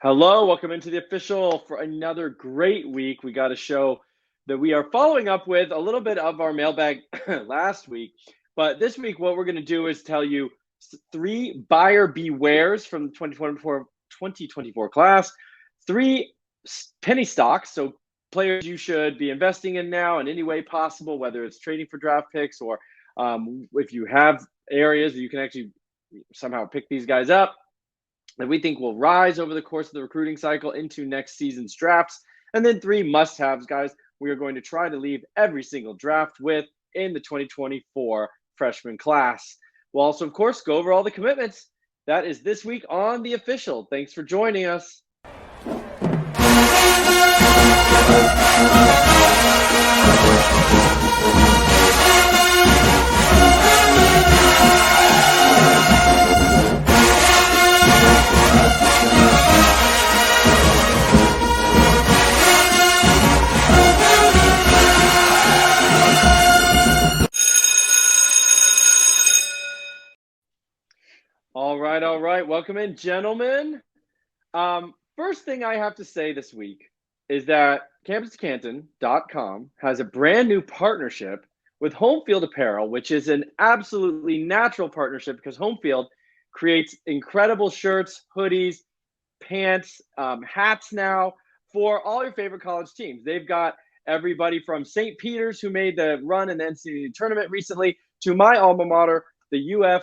Hello, welcome into the official for another great week. We got a show that we are following up with a little bit of our mailbag last week. But this week, what we're going to do is tell you three buyer bewares from the 2024 class, three penny stocks, so players you should be investing in now in any way possible, whether it's trading for draft picks or if you have areas where you can actually somehow pick these guys up that we think will rise over the course of the recruiting cycle into next season's drafts. And then three must haves, guys, we are going to try to leave every single draft with in the 2024 freshman class. We'll also, of course, go over all the commitments. That is this week on The Official. Thanks for joining us. All right. Welcome in, gentlemen. First thing I have to say this week is that campuscanton.com has a brand new partnership with Home Field Apparel, which is an absolutely natural partnership because Home Field creates incredible shirts, hoodies, pants, hats now for all your favorite college teams. They've got everybody from St. Peter's, who made the run in the NCAA tournament recently, to my alma mater, the UF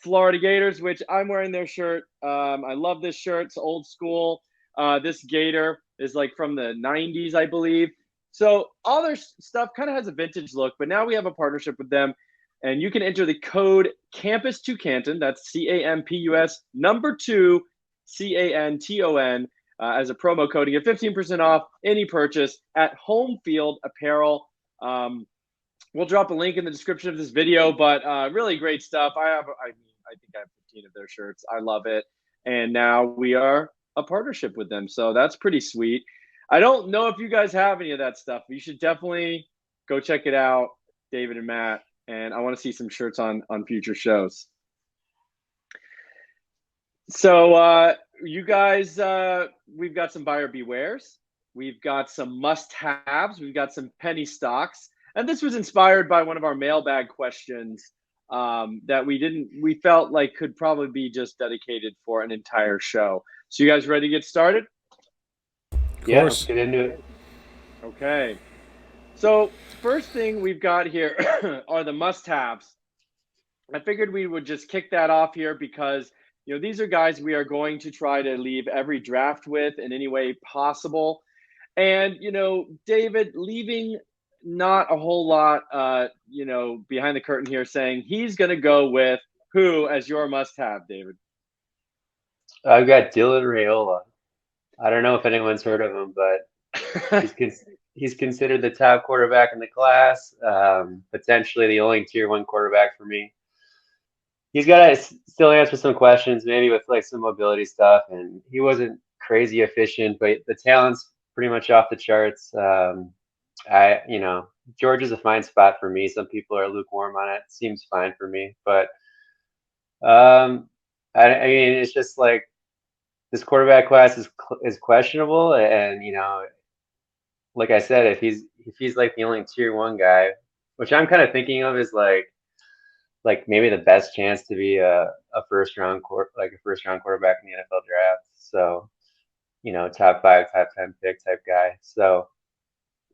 Florida Gators, which I'm wearing their shirt. I love this shirt. It's old school. This Gator is like from the 90s, I believe. So all their stuff kind of has a vintage look, but now we have a partnership with them. And you can enter the code Campus2Canton, that's CAMPUS number 2 CANTON, as a promo code to get 15% off any purchase at Home Field Apparel. We'll drop a link in the description of this video, but really great stuff. I think I have 15 of their shirts. I love it. And now we are a partnership with them. So that's pretty sweet. I don't know if you guys have any of that stuff. You should definitely go check it out, David and Matt. And I want to see some shirts on future shows. So you guys, we've got some buyer bewares. We've got some must-haves. We've got some penny stocks. And this was inspired by one of our mailbag questions that we felt like could probably be just dedicated for an entire show. So you guys ready to get started? Yeah, let's get into it. Okay. So first thing we've got here are the must-haves. I figured we would just kick that off here because these are guys we are going to try to leave every draft with in any way possible. And David, leaving not a whole lot behind the curtain here, saying he's going to go with who as your must-have, David? I've got Dylan Raiola. I don't know if anyone's heard of him, but he's considered the top quarterback in the class, potentially the only tier 1 quarterback for me. He's got to still answer some questions, maybe with like some mobility stuff, and he wasn't crazy efficient, but the talent's pretty much off the charts. George is a fine spot for me. Some people are lukewarm on it. Seems fine for me, but I mean, it's just like this quarterback class is questionable, and like I said, if he's like the only tier 1 guy, which I'm kind of thinking of is like maybe the best chance to be a first round quarterback in the NFL draft. So top 5, top 10 pick type guy. So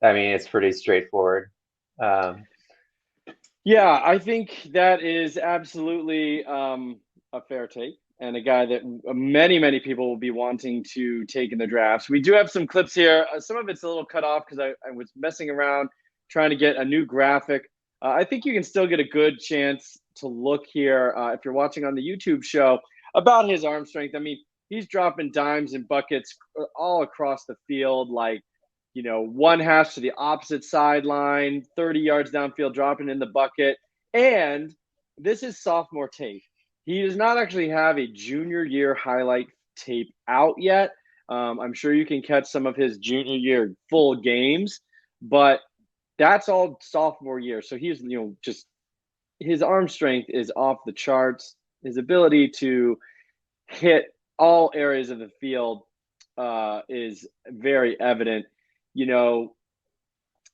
I mean, it's pretty straightforward. Yeah, I think that is absolutely a fair take and a guy that many people will be wanting to take in the drafts. We do have some clips here. Some of it's a little cut off because I was messing around trying to get a new graphic. I think you can still get a good chance to look here if you're watching on the YouTube show about his arm strength. I mean, he's dropping dimes and buckets all across the field, like one hash to the opposite sideline, 30 yards downfield, dropping in the bucket. And this is sophomore tape. He does not actually have a junior year highlight tape out yet. I'm sure you can catch some of his junior year full games, but that's all sophomore year. So he's, just his arm strength is off the charts. His ability to hit all areas of the field is very evident. You know,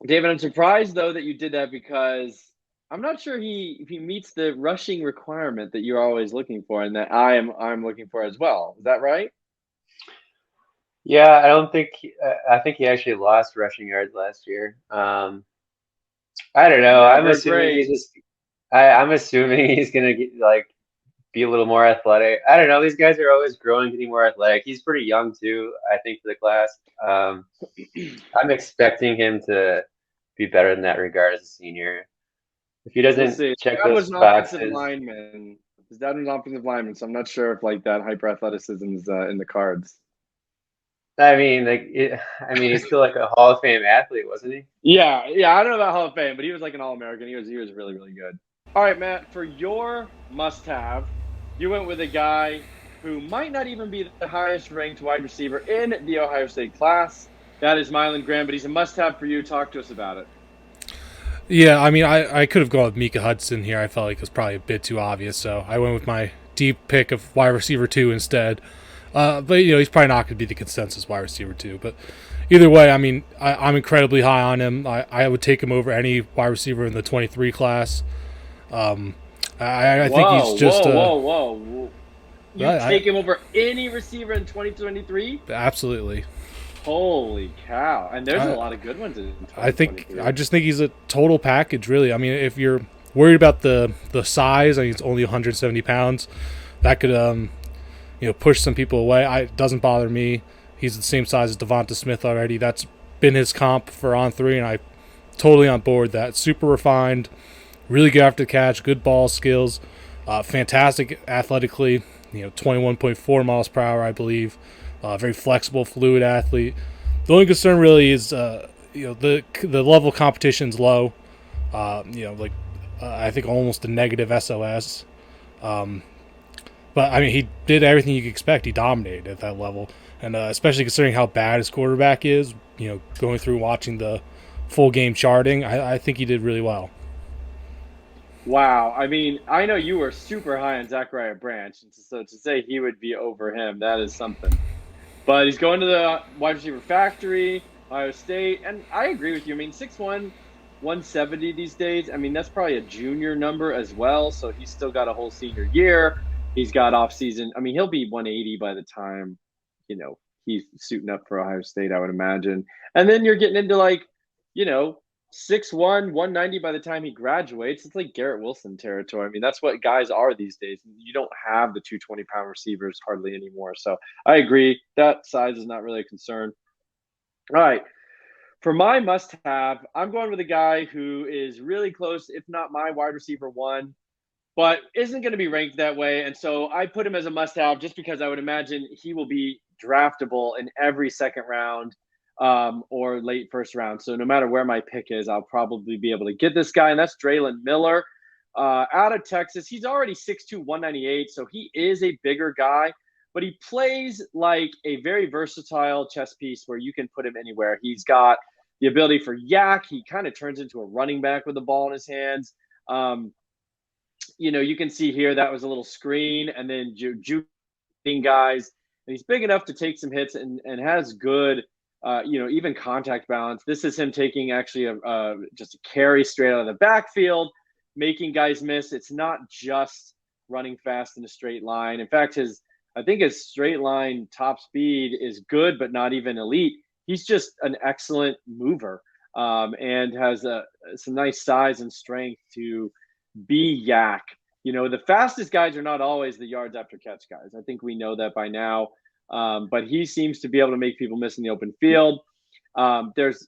David, I'm surprised though that you did that because I'm not sure he meets the rushing requirement that you're always looking for, and that I'm looking for as well. Is that right? Yeah, I don't think I think he actually lost rushing yards last year. I don't know. I'm Never assuming great. he's just. I'm assuming he's gonna get, like be a little more athletic. I don't know. These guys are always growing, getting more athletic. He's pretty young too, I think, for the class. I'm expecting him to be better in that regard as a senior. If he We'll doesn't see. check Dad was those an offensive boxes, lineman. His dad was an offensive lineman, so I'm not sure if like that hyper athleticism is in the cards. I mean, I mean, he's still like a Hall of Fame athlete, wasn't he? Yeah, yeah. I don't know about Hall of Fame, but he was like an All American. He was really really good. All right, Matt. For your must-have, you went with a guy who might not even be the highest ranked wide receiver in the Ohio State class. That is Mylan Graham, but he's a must-have for you. Talk to us about it. Yeah, I mean, I could have gone with Mika Hudson here. I felt like it was probably a bit too obvious, so I went with my deep pick of wide receiver two instead. But he's probably not going to be the consensus wide receiver two. But either way, I mean, I'm incredibly high on him. I would take him over any wide receiver in the 23 class. Um, I think he's Whoa, just whoa, whoa, whoa! You I take him over any receiver in 2023? absolutely. Holy cow! And there's a I, lot of good ones in I 2023. just think he's a total package, really. I mean, if you're worried about the size, I think it's only 170 pounds. That could push some people away. It doesn't bother me. He's the same size as Devonta Smith already. That's been his comp for on three, and I totally on board that. Super refined, really good after the catch, good ball skills, fantastic athletically. 21.4 miles per hour, I believe. Very flexible, fluid athlete. The only concern really is the level of competition's low. I think almost a negative SOS. Um, but I mean, he did everything you could expect. He dominated at that level, and especially considering how bad his quarterback is. Going through watching the full game charting, I think he did really well. Wow. I mean, I know you were super high on Zachariah Branch, and so to say he would be over him, that is something. But he's going to the wide receiver factory, Ohio State, and I agree with you. I mean, 6'1", 170 these days. I mean, that's probably a junior number as well. So he's still got a whole senior year. He's got off season. I mean, he'll be 180 by the time, you know, he's suiting up for Ohio State, I would imagine. And then you're getting into like, you know, 6'1", 190 by the time he graduates. It's like Garrett Wilson territory. I mean, that's what guys are these days. You don't have the 220-pound receivers hardly anymore. So I agree. That size is not really a concern. All right. For my must have, I'm going with a guy who is really close, if not my wide receiver one, but isn't going to be ranked that way. And so I put him as a must have just because I would imagine he will be draftable in every second round or late first round. So no matter where my pick is, I'll probably be able to get this guy. And that's Draylon Miller out of Texas. He's already 6'2", 198. So he is a bigger guy, but he plays like a very versatile chess piece where you can put him anywhere. He's got the ability for yak. He kind of turns into a running back with the ball in his hands. You can see here that was a little screen and then juking guys. And he's big enough to take some hits and has good, even contact balance. This is him taking actually just a carry straight out of the backfield, making guys miss. It's not just running fast in a straight line. In fact, I think his straight line top speed is good, but not even elite. He's just an excellent mover and has some nice size and strength to be yak. The fastest guys are not always the yards after catch guys. I think we know that by now. But he seems to be able to make people miss in the open field. There's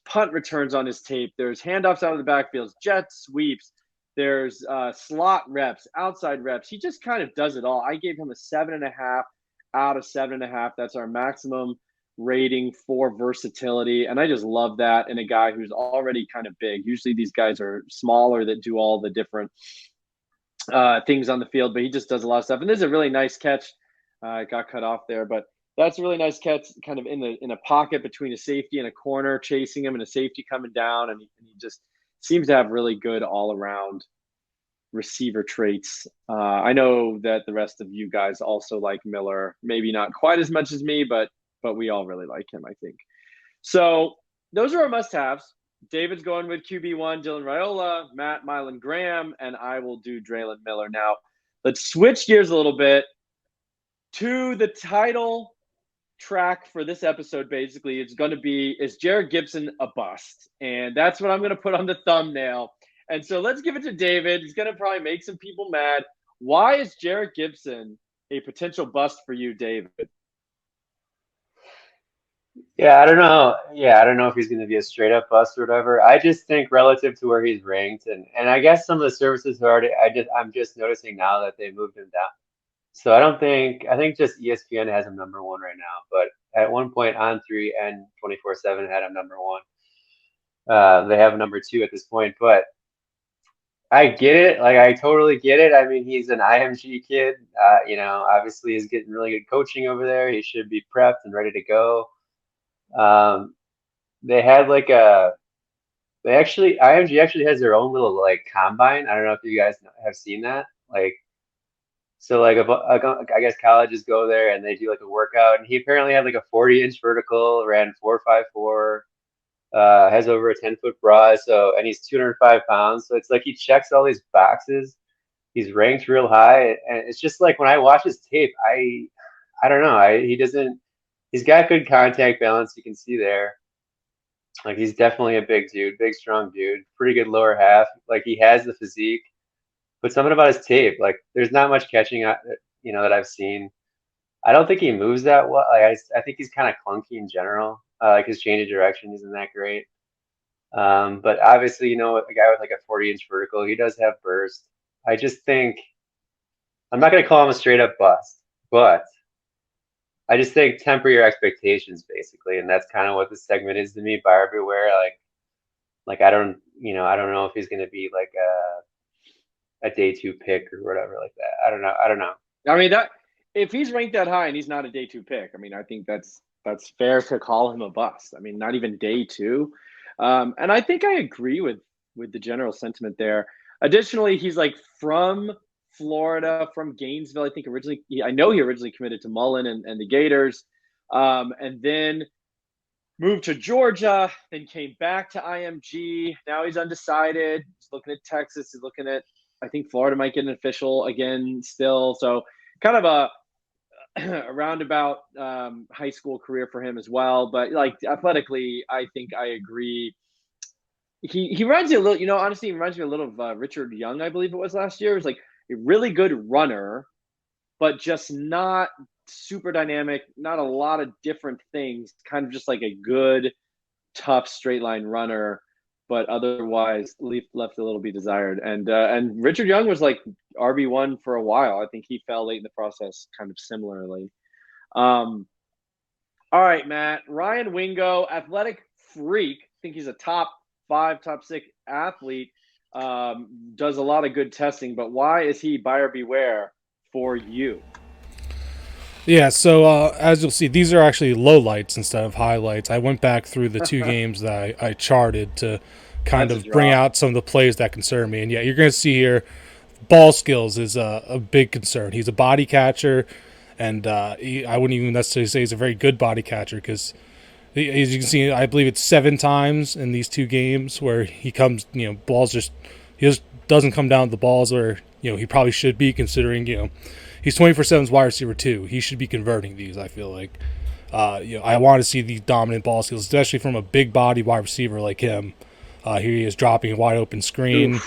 punt returns on his tape. There's handoffs out of the backfields, jet sweeps. There's slot reps, outside reps. He just kind of does it all. I gave him a 7.5 out of 7.5. That's our maximum rating for versatility. And I just love that in a guy who's already kind of big. Usually these guys are smaller that do all the different things on the field, but he just does a lot of stuff. And this is a really nice catch. It got cut off there, but that's a really nice catch, kind of in a pocket between a safety and a corner, chasing him, and a safety coming down, and he just seems to have really good all around receiver traits. I know that the rest of you guys also like Miller, maybe not quite as much as me, but but we all really like him, I think. So those are our must-haves. David's going with QB1, Dylan Raiola, Matt Milan Graham, and I will do Draylon Miller. Now, let's switch gears a little bit to the title track for this episode. Basically, it's going to be, is Jerrick Gibson a bust? And that's what I'm going to put on the thumbnail. And so let's give it to David. He's going to probably make some people mad. Why is Jerrick Gibson a potential bust for you, David? Yeah, I don't know. Yeah, I don't know if he's going to be a straight up bust or whatever. I just think relative to where he's ranked, and I guess some of the services are already. I'm just noticing now that they moved him down. So I think just ESPN has him number one right now. But at one point on 3 and 24/7 had him number one. They have him number two at this point, but I get it. Like I totally get it. I mean, he's an IMG kid. Obviously he's getting really good coaching over there. He should be prepped and ready to go. Um, they had like IMG actually has their own little like combine. I don't know if you guys have seen that. Like, so like I guess colleges go there and they do like a workout. And he apparently had like a 40-inch vertical, ran 4.54, has over a 10-foot broad. So, and he's 205 pounds. So it's like he checks all these boxes. He's ranked real high, and it's just like when I watch his tape, I don't know. He doesn't. He's got good contact balance. You can see there. Like he's definitely a big dude, big strong dude, pretty good lower half. Like he has the physique, but something about his tape, like there's not much catching up, that I've seen. I don't think he moves that well. Like I think he's kind of clunky in general. Like his change of direction isn't that great. But obviously, a guy with like a 40-inch vertical, he does have burst. I just think I'm not going to call him a straight up bust, but I just think temper your expectations basically, and that's kind of what this segment is to me. Buyer beware. Like I don't know if he's going to be like a day 2 pick or whatever like that. I don't know. I mean, that if he's ranked that high and he's not a day 2 pick, I mean, I think that's fair to call him a bust. I mean, not even day 2. And I think I agree with the general sentiment there. Additionally, he's like from Florida, from Gainesville. I think I know he originally committed to Mullen and the Gators, and then moved to Georgia, then came back to IMG. Now he's undecided. He's looking at Texas. He's looking at, I think Florida might get an official again still. So kind of a roundabout high school career for him as well. But like athletically, I think I agree. He reminds me a little, honestly, he reminds me a little of Richard Young, I believe it was last year. It was like a really good runner, but just not super dynamic, not a lot of different things, kind of just like a good, tough straight line runner, but otherwise left a little be desired. And Richard Young was like RB1 for a while. I think he fell late in the process, kind of similarly. All right, Matt. Ryan Wingo, athletic freak. I think he's a top 5, top 6 athlete. Does a lot of good testing, but why is he buyer beware for you? Yeah, so as you'll see, these are actually lowlights instead of highlights. I went back through the 2 games that I charted to kind of bring out some of the plays that concern me. And yeah, you're going to see here, ball skills is a big concern. He's a body catcher, and I wouldn't even necessarily say he's a very good body catcher because, as you can see, I believe it's 7 times in these 2 games where he comes, balls he just doesn't come down to the balls where, he probably should be considering, he's 24/7's wide receiver too. He should be converting these, I feel like. I want to see these dominant ball skills, especially from a big body wide receiver like him. Here he is dropping a wide open screen.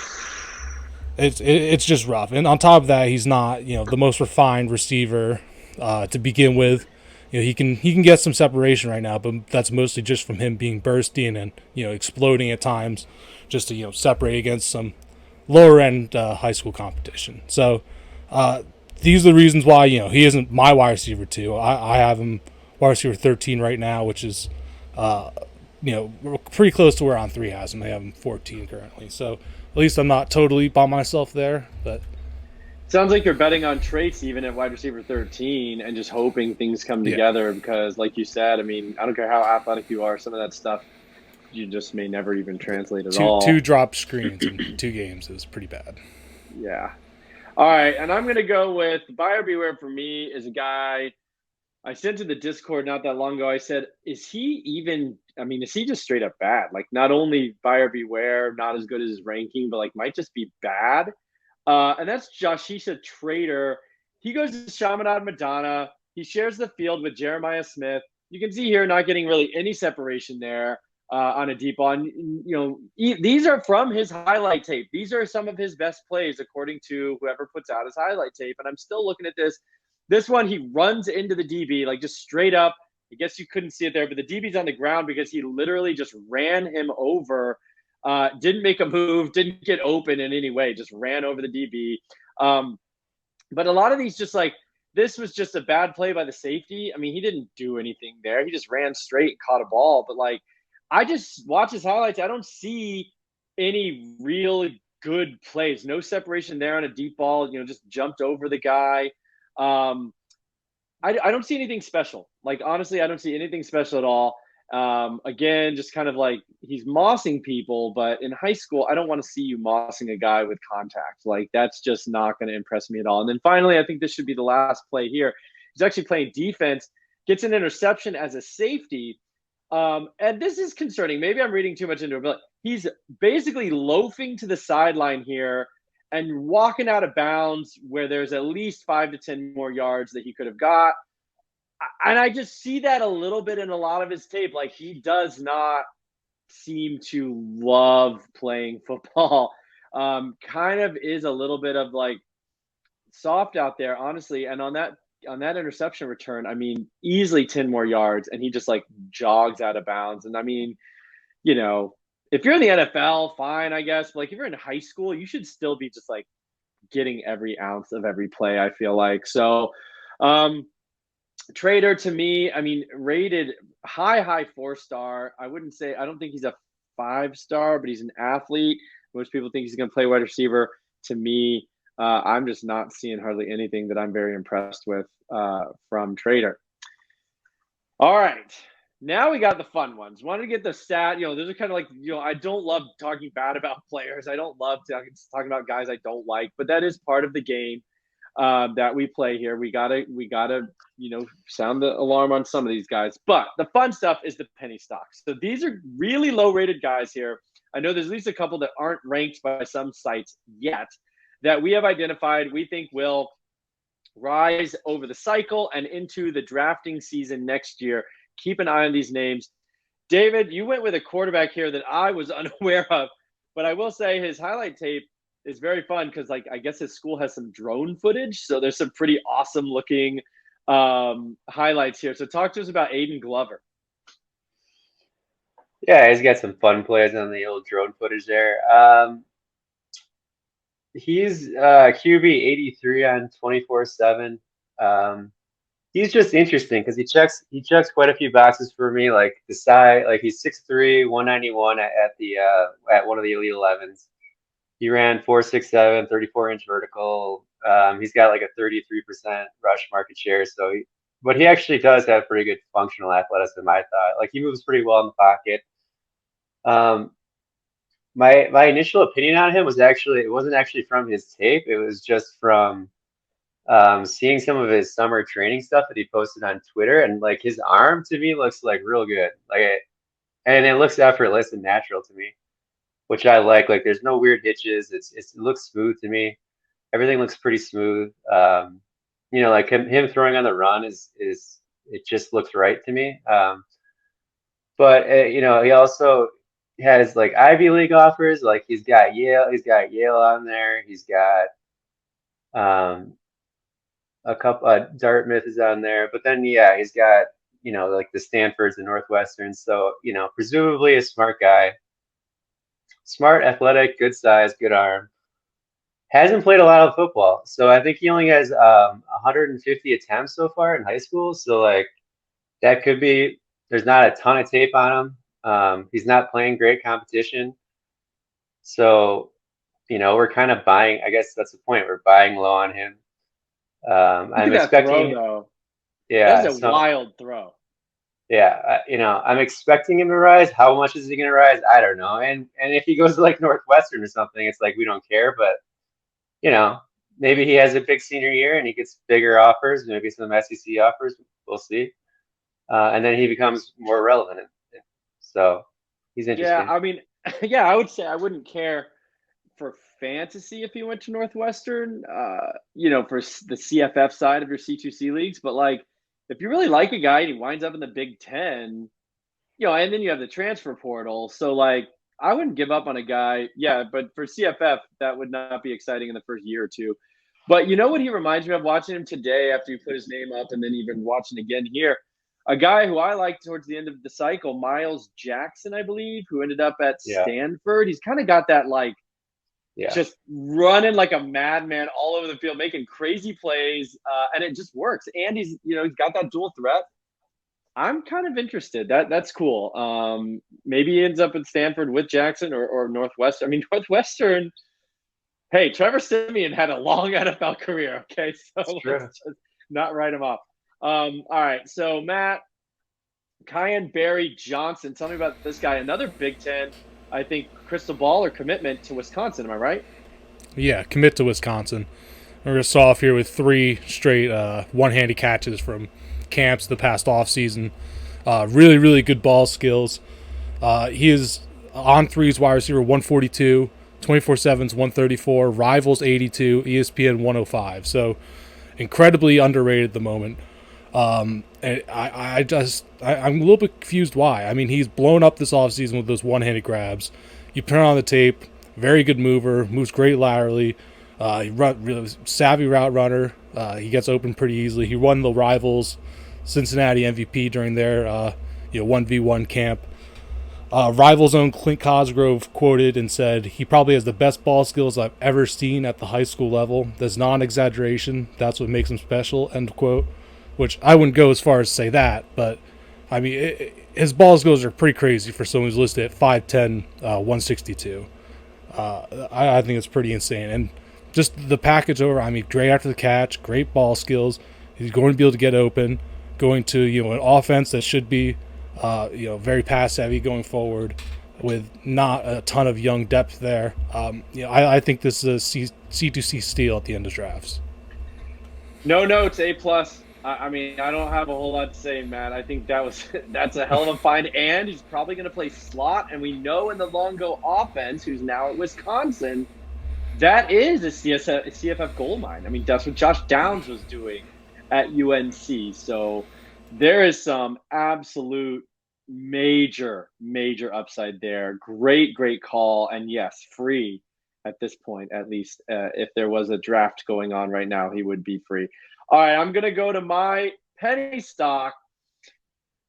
It's just rough. And on top of that, he's not, the most refined receiver to begin with. He can get some separation right now, but that's mostly just from him being bursty and exploding at times, just to separate against some lower end high school competition. So these are the reasons why he isn't my wide receiver 2. I have him wide receiver 13 right now, which is pretty close to where on 3 has him. They have him 14 currently, so at least I'm not totally by myself there, but. Sounds like you're betting on traits even at wide receiver 13 and just hoping things come together because, like you said, I mean, I don't care how athletic you are, some of that stuff you just may never even translate at all. 2 drop screens in 2 games is pretty bad. Yeah. All right, and I'm going to go with buyer beware for me is a guy I sent to the Discord not that long ago. I said, is he even? I mean, is he just straight up bad? Like, not only buyer beware, not as good as his ranking, but like might just be bad. And that's Jashisha Trader. He goes to Chaminade Madonna. He shares the field with Jeremiah Smith. You can see here not getting really any separation there on a deep ball. And, these are from his highlight tape. These are some of his best plays, according to whoever puts out his highlight tape. And I'm still looking at this. This one, he runs into the DB, like just straight up. I guess you couldn't see it there, but the DB's on the ground because he literally just ran him over. Didn't make a move, didn't get open in any way, just ran over the DB. But a lot of these just like, this was just a bad play by the safety. I mean, he didn't do anything there. He just ran straight and caught a ball. But like, I just watch his highlights. I don't see any real good plays. No separation there on a deep ball, just jumped over the guy. I don't see anything special. Like, honestly, I don't see anything special at all. Again, just kind of like he's mossing people, but in high school, I don't want to see you mossing a guy with contact. Like, that's just not going to impress me at all. And then finally, I think this should be the last play here. He's actually playing defense, gets an interception as a safety. And this is concerning. Maybe I'm reading too much into it, but he's basically loafing to the sideline here and walking out of bounds where there's at least 5 to 10 more yards that he could have got. And I just see that a little bit in a lot of his tape. Like, he does not seem to love playing football. Kind of is a little bit of like soft out there, honestly. And on that interception return, I mean, easily 10 more yards, and he just like jogs out of bounds. And I mean, if you're in the NFL, fine, I guess. But like, if you're in high school, you should still be just like getting every ounce of every play, I feel like. So, Trader, to me, I mean, rated high 4-star. I don't think he's a 5-star, but he's an athlete. Most people think he's going to play wide receiver. To me, I'm just not seeing hardly anything that I'm very impressed with from Trader. All right. Now we got the fun ones. Wanted to get the stat. Those are kind of like, I don't love talking bad about players. I don't love talking about guys I don't like, but that is part of the game that we play here. We gotta, sound the alarm on some of these guys. But the fun stuff is the penny stocks. So these are really low-rated guys here. I know there's at least a couple that aren't ranked by some sites yet that we have identified we think will rise over the cycle and into the drafting season next year. Keep an eye on these names. David, you went with a quarterback here that I was unaware of, but I will say his highlight tape is very fun because, like, I guess his school has some drone footage, so there's some pretty awesome looking highlights here. So talk to us about Aiden Glover. Yeah, he's got some fun plays on the old drone footage there. He's QB 83 on 24/7. He's just interesting because he checks quite a few boxes for me, like the size, like he's 6'3", 191 at one of the Elite 11s. He ran 4.67, 34-inch vertical. He's got like a 33% rush market share. But he actually does have pretty good functional athleticism, I thought. Like, he moves pretty well in the pocket. My initial opinion on him it wasn't actually from his tape. It was just from seeing some of his summer training stuff that he posted on Twitter, and like his arm to me looks like real good. And it looks effortless and natural to me, which I like. Like, there's no weird hitches. It looks smooth to me. Everything looks pretty smooth. Like him throwing on the run it just looks right to me. But he also has like Ivy League offers. Like, he's got Yale on there. He's got a couple. Dartmouth is on there. But then he's got like the Stanfords and Northwesterns. So presumably a smart guy. Smart, athletic, good size, good arm. Hasn't played a lot of football, so I think he only has 150 attempts so far in high school. So like, that could be, there's not a ton of tape on him. He's not playing great competition, so we're kind of buying. I guess that's the point. We're buying low on him. I'm expecting. Though. Yeah, that's a wild throw. Yeah, I'm expecting him to rise. How much is he going to rise? I don't know. And if he goes to like Northwestern or something, it's like we don't care. But maybe he has a big senior year and he gets bigger offers, maybe some SEC offers. We'll see. And then he becomes more relevant. So he's Yeah, interesting. I mean, yeah, I would say I wouldn't care for fantasy if he went to Northwestern, for the CFF side of your C2C leagues. But like, if you really like a guy and he winds up in the Big Ten, and then you have the transfer portal. So like, I wouldn't give up on a guy. Yeah, but for CFF, that would not be exciting in the first year or two. But you know what he reminds me of watching him today after you put his name up and then even watching again here? A guy who I liked towards the end of the cycle, Miles Jackson, I believe, who ended up at Yeah. Stanford. He's kind of got that like Yeah. just running like a madman all over the field, making crazy plays, and it just works. And he's got that dual threat. I'm kind of interested. That's cool. Maybe he ends up at Stanford with Jackson or Northwestern. I mean, Northwestern. Hey, Trevor Simeon had a long NFL career. Okay, so let's just not write him off. All right, so Matt, Kyan Barry Johnson. Tell me about this guy. Another Big Ten, I think, crystal ball or commitment to Wisconsin. Am I right? Yeah, commit to Wisconsin. We're going to start off here with 3 straight one-handed catches from camps the past offseason. Really, really good ball skills. He is on threes wide receiver 142, 24/7's 134, Rivals 82, ESPN 105. So incredibly underrated at the moment. And I'm a little bit confused why. I mean, he's blown up this offseason with those one-handed grabs. You turn on the tape, very good mover, moves great laterally. He really savvy route runner. He gets open pretty easily. He won the Rivals Cincinnati MVP during their 1v1 camp. Rivals own Clint Cosgrove quoted and said, "He probably has the best ball skills I've ever seen at the high school level. That's not an exaggeration. That's what makes him special," end quote. Which I wouldn't go as far as to say that, but I mean, his ball skills are pretty crazy for someone who's listed at 5'10", 162. I think it's pretty insane. And just the package over, I mean, great after the catch, great ball skills. He's going to be able to get open, going to an offense that should be very pass heavy going forward with not a ton of young depth there. I think this is a C2C steal at the end of drafts. No notes, A+. I mean, I don't have a whole lot to say, Matt. I think that's a hell of a find, and he's probably going to play slot. And we know in the Longo offense, who's now at Wisconsin, that is a CFF gold mine. I mean, that's what Josh Downs was doing at UNC. So there is some absolute major upside there. Great call, and yes, free at this point, at least. If there was a draft going on right now, he would be free. All right, I'm going to go to my penny stock.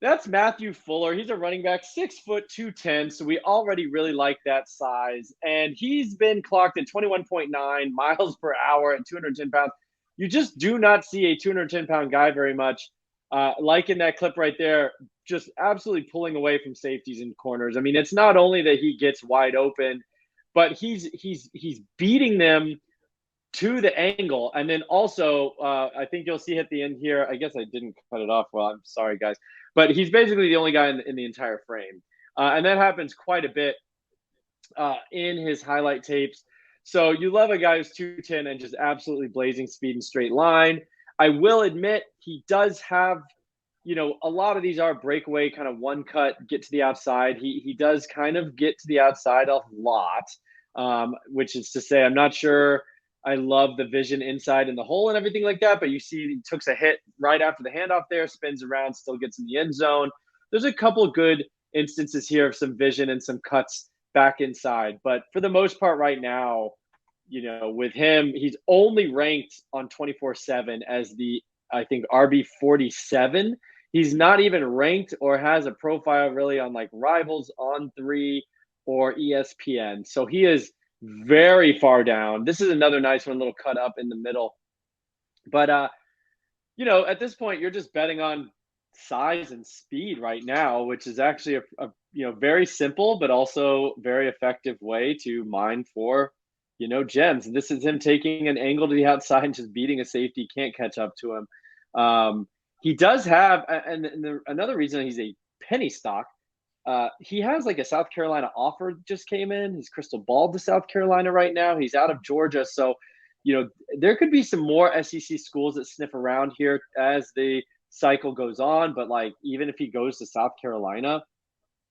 That's Matthew Fuller. He's a running back, 6 foot 210. So we already really like that size. And he's been clocked at 21.9 miles per hour at 210 pounds. You just do not see a 210-pound guy very much. Like in that clip right there, just absolutely pulling away from safeties and corners. I mean, it's not only that he gets wide open, but he's beating them to the angle. And then also, I think you'll see at the end here, I guess I didn't cut it off. Well, I'm sorry, guys. But he's basically the only guy in the entire frame. And that happens quite a bit in his highlight tapes. So you love a guy who's 210 and just absolutely blazing speed and straight line. I will admit he does have, a lot of these are breakaway kind of one cut, get to the outside. He does kind of get to the outside a lot, which is to say, I'm not sure I love the vision inside in the hole and everything like that, but you see he took a hit right after the handoff there, spins around, still gets in the end zone. There's a couple of good instances here of some vision and some cuts back inside. But for the most part right now, with him, he's only ranked on 24/7 as the, I think, RB 47. He's not even ranked or has a profile really on like Rivals, On3, or ESPN. So he is very far down. This is another nice one, little cut up in the middle. But at this point, you're just betting on size and speed right now, which is actually a very simple but also very effective way to mine for gems. And this is him taking an angle to the outside and just beating a safety, can't catch up to him. He does have, another reason he's a penny stock. He has like a South Carolina offer just came in. He's crystal balled to South Carolina right now. He's out of Georgia. So, there could be some more SEC schools that sniff around here as the cycle goes on, but like even if he goes to South Carolina,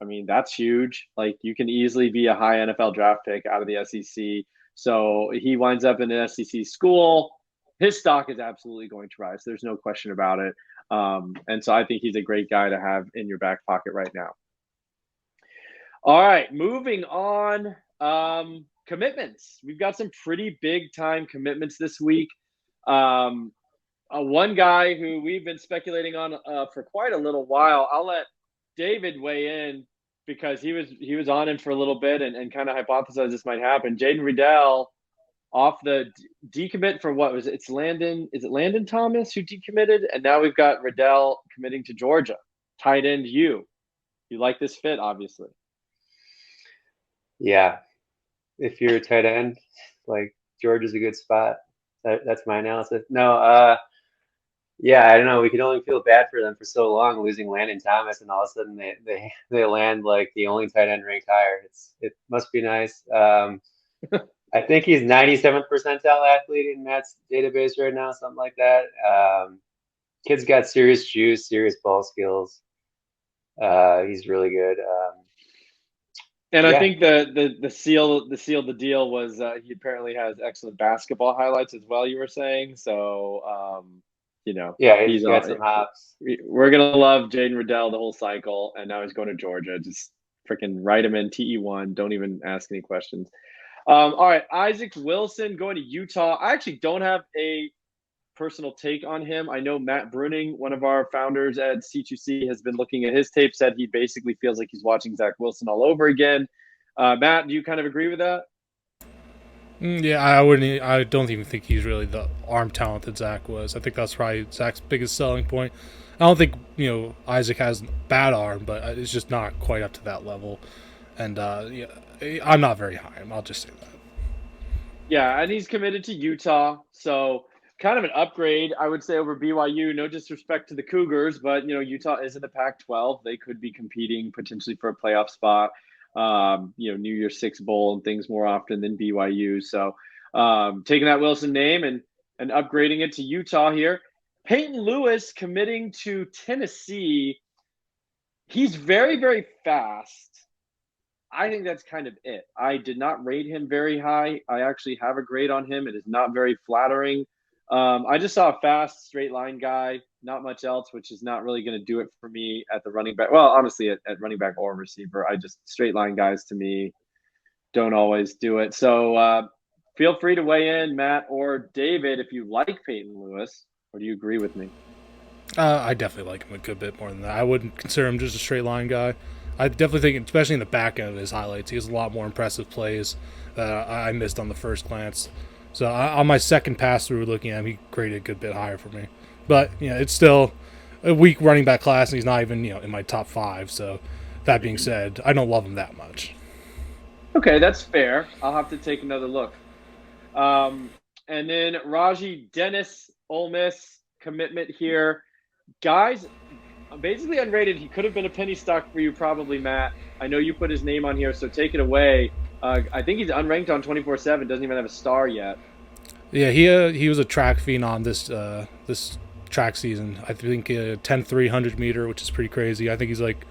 I mean, that's huge. Like you can easily be a high NFL draft pick out of the SEC. So he winds up in an SEC school. His stock is absolutely going to rise. There's no question about it. And so I think he's a great guy to have in your back pocket right now. All right, moving on. Commitments. We've got some pretty big time commitments this week. One guy who we've been speculating on for quite a little while. I'll let David weigh in because he was on him for a little bit and kind of hypothesized this might happen. Jaden Riddell off the decommit for what was it? It's Landon. Is it Landon Thomas who decommitted? And now we've got Riddell committing to Georgia. Tight end you like this fit, obviously. Yeah. If you're a tight end, like Georgia's a good spot. That's my analysis. No, yeah, I don't know. We could only feel bad for them for so long, losing Landon Thomas, and all of a sudden they land like the only tight end ranked higher. It must be nice. I think he's 97th percentile athlete in Matt's database right now, something like that. Kid's got serious juice, serious ball skills. He's really good. And I think the seal of the deal was he apparently has excellent basketball highlights as well. You were saying so. Yeah, he's got some hops. We're gonna love Jaden Riddell the whole cycle, and now he's going to Georgia. Just freaking write him in TE1. Don't even ask any questions. All right, Isaac Wilson going to Utah. I actually don't have a personal take on him. I know Matt Bruning, one of our founders at C2C, has been looking at his tape, said he basically feels like he's watching Zach Wilson all over again. Matt, do you kind of agree with that? Yeah, I don't even think he's really the arm talent that Zach was. I think that's probably Zach's biggest selling point. I don't think Isaac has bad arm, but it's just not quite up to that level. And yeah, I'm not very high. I'll just say that. Yeah, and he's committed to Utah, so kind of an upgrade, I would say, over BYU. No disrespect to the Cougars, but Utah is in the Pac-12. They could be competing potentially for a playoff spot. New Year's Six Bowl and things more often than BYU. So taking that Wilson name and upgrading it to Utah here. Peyton Lewis committing to Tennessee. He's very, very fast. I think that's kind of it. I did not rate him very high. I actually have a grade on him. It is not very flattering. I just saw a fast, straight line guy, not much else, which is not really going to do it for me at the running back. Well, honestly, at running back or receiver, straight line guys to me don't always do it. So feel free to weigh in, Matt or David, if you like Peyton Lewis, or do you agree with me? I definitely like him a good bit more than that. I wouldn't consider him just a straight line guy. I definitely think, especially in the back end of his highlights, he has a lot more impressive plays that I missed on the first glance. So on my second pass through looking at him, he graded a good bit higher for me. But it's still a weak running back class, and he's not even in my top 5. So that being said, I don't love him that much. Okay, that's fair. I'll have to take another look. And then Raji Dennis, Ole Miss commitment here. Guys, basically unrated. He could have been a penny stock for you probably, Matt. I know you put his name on here, so take it away. I think he's unranked on 24/7. Doesn't even have a star yet. Yeah, he was a track phenom this track season. I think 10-300 meter, which is pretty crazy. I think he's like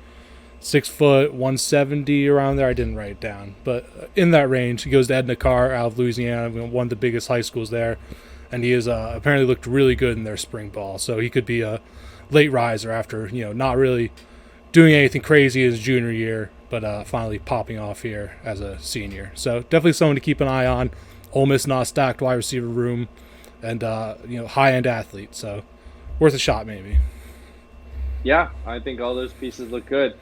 6 foot 170 around there. I didn't write it down, but in that range. He goes to Edna Carr out of Louisiana, one of the biggest high schools there, and he has apparently looked really good in their spring ball. So he could be a late riser after not really doing anything crazy his junior year, but finally popping off here as a senior. So definitely someone to keep an eye on. Ole Miss not stacked wide receiver room, and high end athlete. So worth a shot maybe. Yeah, I think all those pieces look good.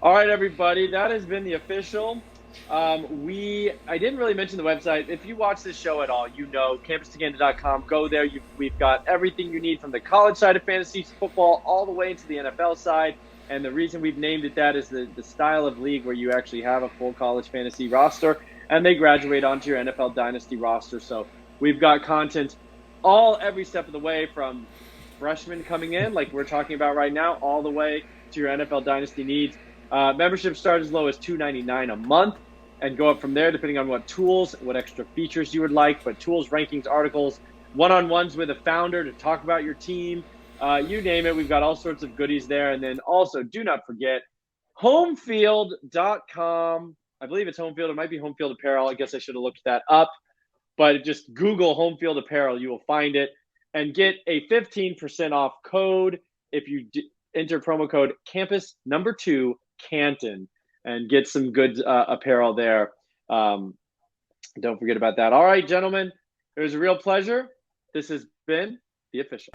All right, everybody, that has been the official. I didn't really mention the website. If you watch this show at all, campustakanda.com. Go there. We've got everything you need from the college side of fantasy football all the way into the NFL side. And the reason we've named it that is the style of league where you actually have a full college fantasy roster and they graduate onto your NFL Dynasty roster. So we've got content every step of the way, from freshmen coming in, like we're talking about right now, all the way to your NFL Dynasty needs. Membership start as low as $2.99 a month and go up from there depending on what tools, what extra features you would like. But tools, rankings, articles, one-on-ones with a founder to talk about your team, You name it. We've got all sorts of goodies there. And then also, do not forget, homefield.com. I believe it's Homefield. It might be Homefield Apparel. I guess I should have looked that up. But just Google Homefield Apparel. You will find it. And get a 15% off code if you enter promo code Campus2 Canton and get some good apparel there. Don't forget about that. All right, gentlemen, it was a real pleasure. This has been The Official.